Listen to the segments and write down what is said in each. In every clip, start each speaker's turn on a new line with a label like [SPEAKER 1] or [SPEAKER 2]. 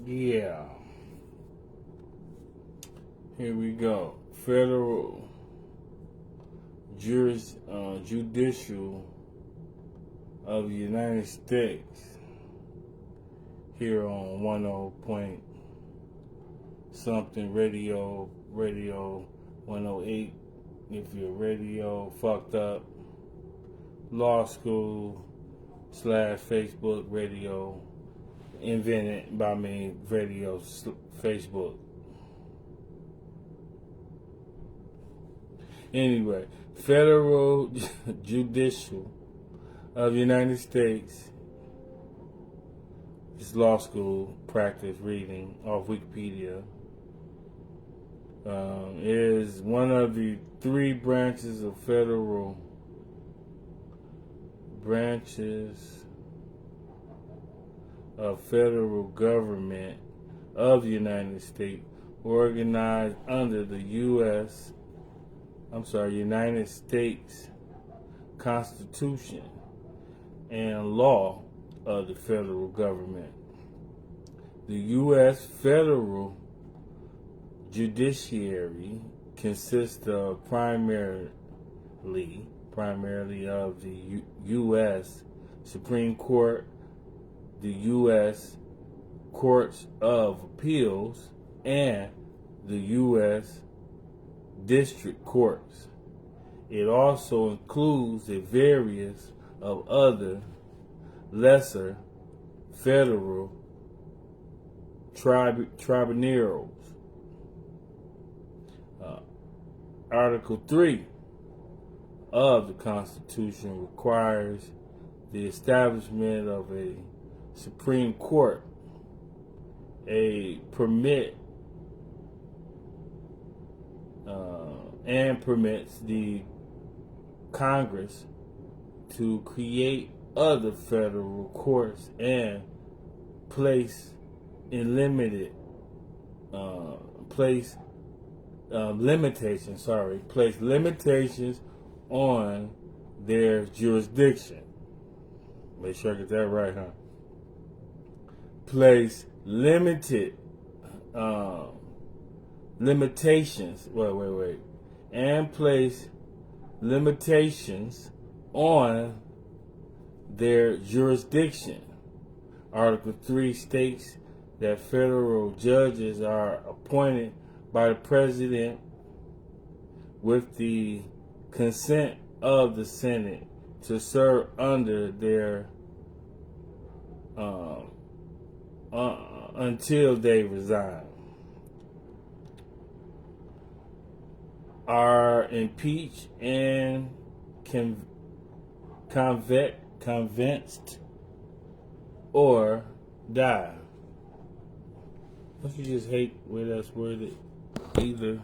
[SPEAKER 1] Yeah. Here we go. Federal Judicial of the United States here on 10 point something radio 108. If your radio fucked up, law school / Facebook radio invented by me, radio Facebook. Anyway, Federal Judicial of the United States, it's law school practice reading off Wikipedia, is one of the three branches of federal government of the United States, organized under the United States Constitution and law of the federal government. The U.S. federal judiciary consists of primarily of the U.S. Supreme Court, the U.S. Courts of Appeals, and the U.S. District Courts. It also includes the various of other lesser federal tribunals. Article 3 of the Constitution requires the establishment of a Supreme Court, and permits the Congress to create other federal courts and place limitations on their jurisdiction. Make sure I get that right, huh? Place limitations. And place limitations on their jurisdiction. Article 3 states that federal judges are appointed by the president with the consent of the Senate to serve under their until they resign, are impeached and convinced or die. Don't you just hate where that's worded? Either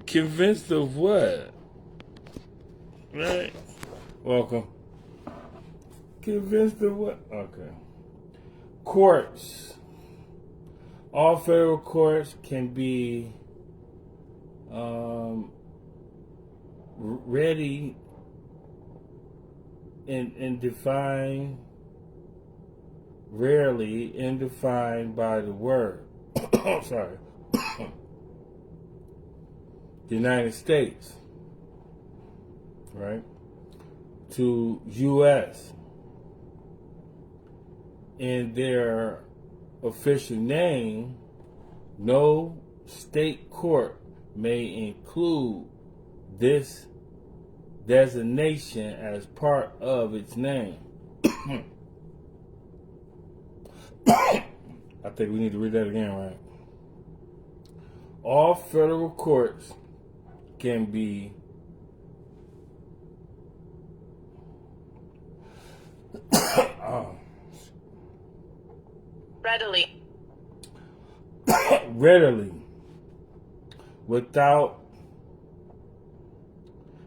[SPEAKER 1] convinced of what? Right? Welcome. Convinced of what? Okay. Courts. All federal courts can be ready and defined, rarely defined by the word. Sorry. The United States, right? To U.S. in their official name, no state court may include this designation as part of its name. I think we need to read that again, right? All federal courts can be readily, without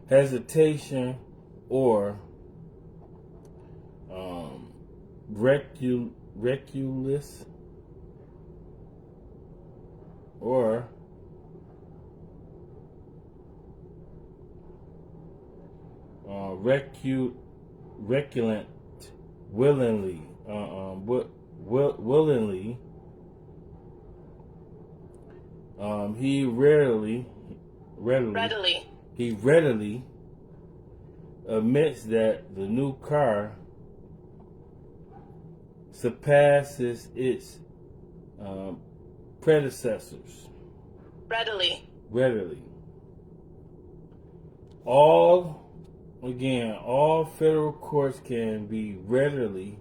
[SPEAKER 1] hesitation or reckless or recusant willingly willingly. He readily admits that the new car surpasses its predecessors. Readily. All federal courts can be readily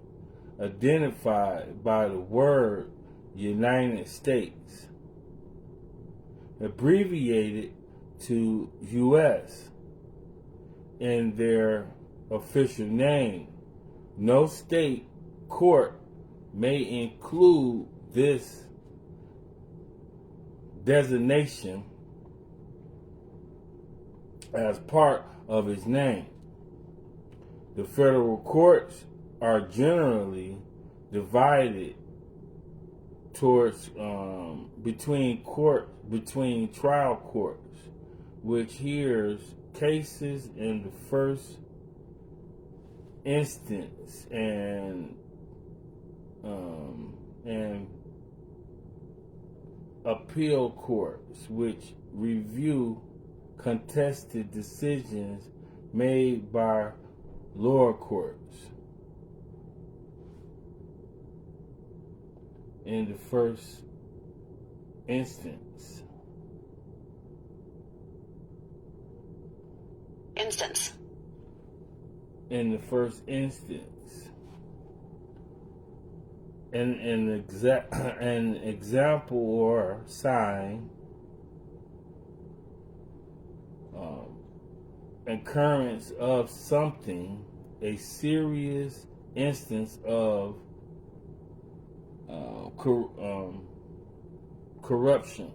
[SPEAKER 1] identified by the word United States, abbreviated to U.S. in their official name. No state court may include this designation as part of its name. The federal courts are generally divided towards between trial courts, which hears cases in the first instance, and appeal courts, which review contested decisions made by lower courts. In the first instance. In the first instance. An example or sign, occurrence of something, a serious instance of corruption.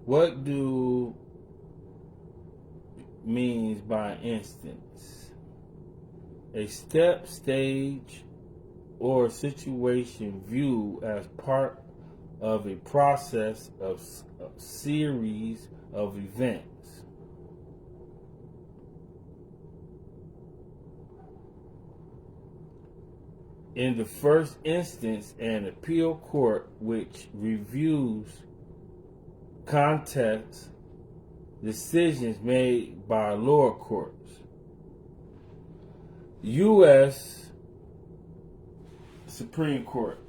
[SPEAKER 1] What do means by instance? A step, stage, or situation viewed as part of a process of a series of events. In the first instance, an appeal court which reviews contest decisions made by lower courts. U.S. Supreme Court.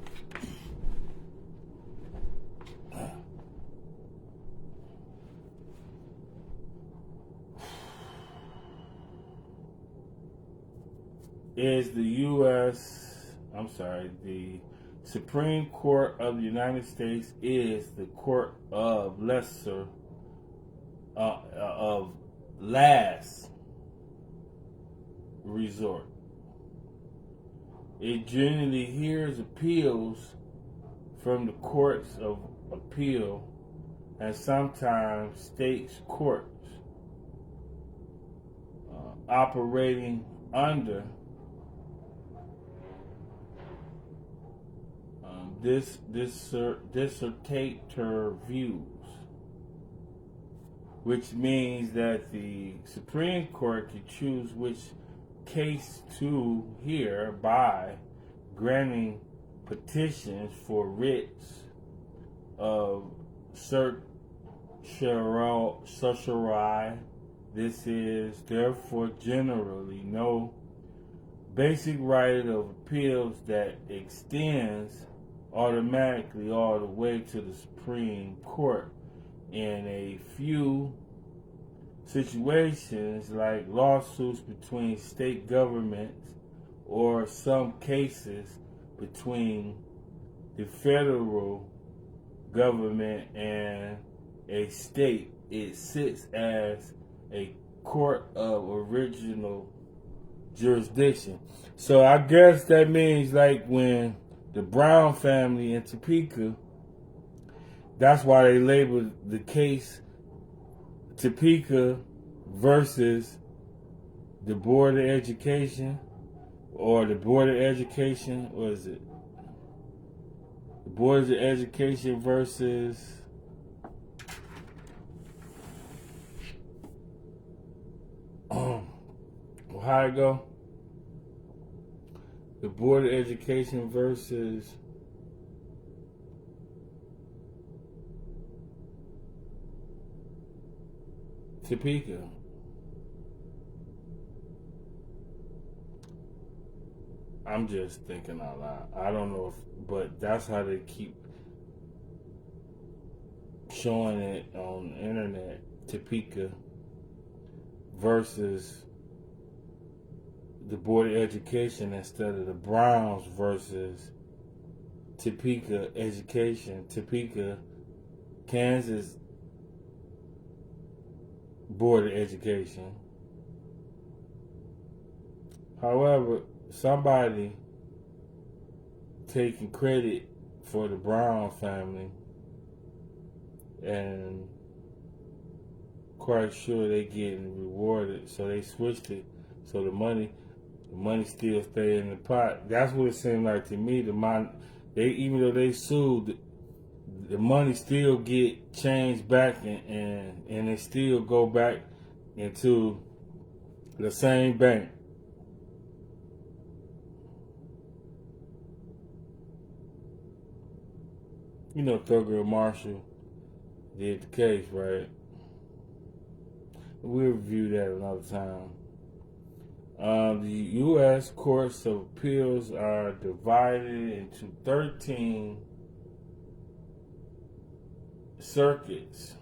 [SPEAKER 1] The Supreme Court of the United States is the court of last resort. It generally hears appeals from the courts of appeal and sometimes states courts operating under dissertator views, which means that the Supreme Court can choose which case to hear by granting petitions for writs of certiorari. This is therefore generally no basic right of appeals that extends automatically all the way to the Supreme Court. In a few situations, like lawsuits between state governments or some cases between the federal government and a state, it sits as a court of original jurisdiction. So I guess that means like when the Brown family in Topeka, that's why they labeled the case Topeka versus the Board of Education, or the Board of Education, what is it? The Board of Education versus How it go? The Board of Education versus Topeka. I'm just thinking out loud. I don't know if, but that's how they keep showing it on the internet. Topeka versus the Board of Education instead of the Browns versus Topeka Education. Topeka, Kansas Board of Education. However, somebody taking credit for the Brown family and quite sure they getting rewarded, so they switched it so the money still stay in the pot. That's what it seemed like to me. They, even though they sued, the money still get changed back and it still go back into the same bank. You know, Thurgood Marshall did the case, right? We'll review that another time. The U.S. Courts of Appeals are divided into 13 circuits.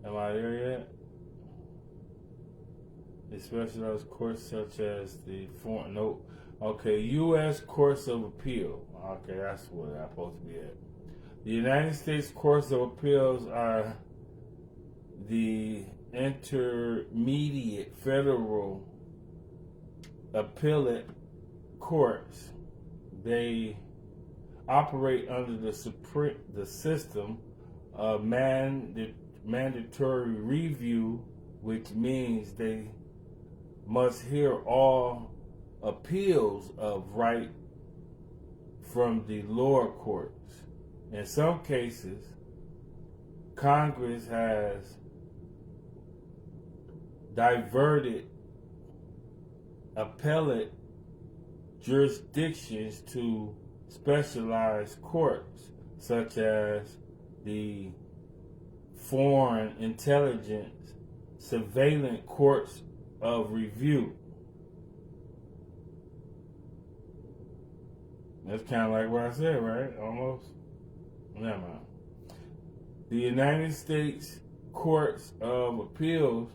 [SPEAKER 1] Am I there yet? The specialized courts such as the U.S. Courts of Appeal. Okay, that's where I'm supposed to be at. The United States Courts of Appeals are the intermediate federal appellate courts. They operate under the system of mandatory review, which means they must hear all appeals of right from the lower courts. In some cases, Congress has diverted appellate jurisdictions to specialized courts, such as the Foreign Intelligence Surveillance Courts of Review. That's kind of like what I said, right? Almost. Never mind. The United States Courts of Appeals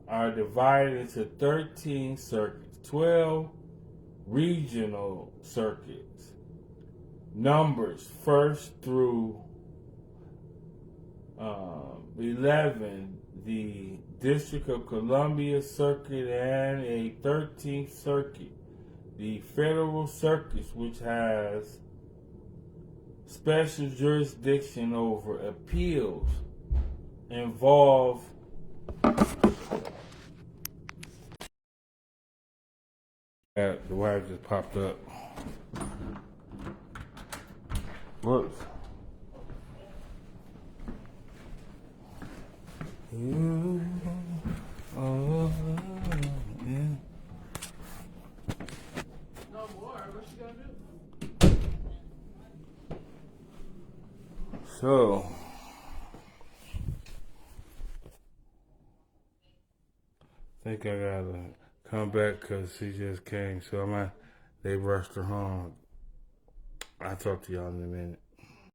[SPEAKER 1] are divided into 13 circuits, 12 regional circuits. Numbers 1st through 11, the District of Columbia Circuit, and a 13th Circuit, the Federal Circuits, which has special jurisdiction over appeals involve the wire just popped up. Whoops. You, oh, yeah. No more. What you gonna do? So, I think I gotta come back because she just came. So they rushed her home. I'll talk to y'all in a minute.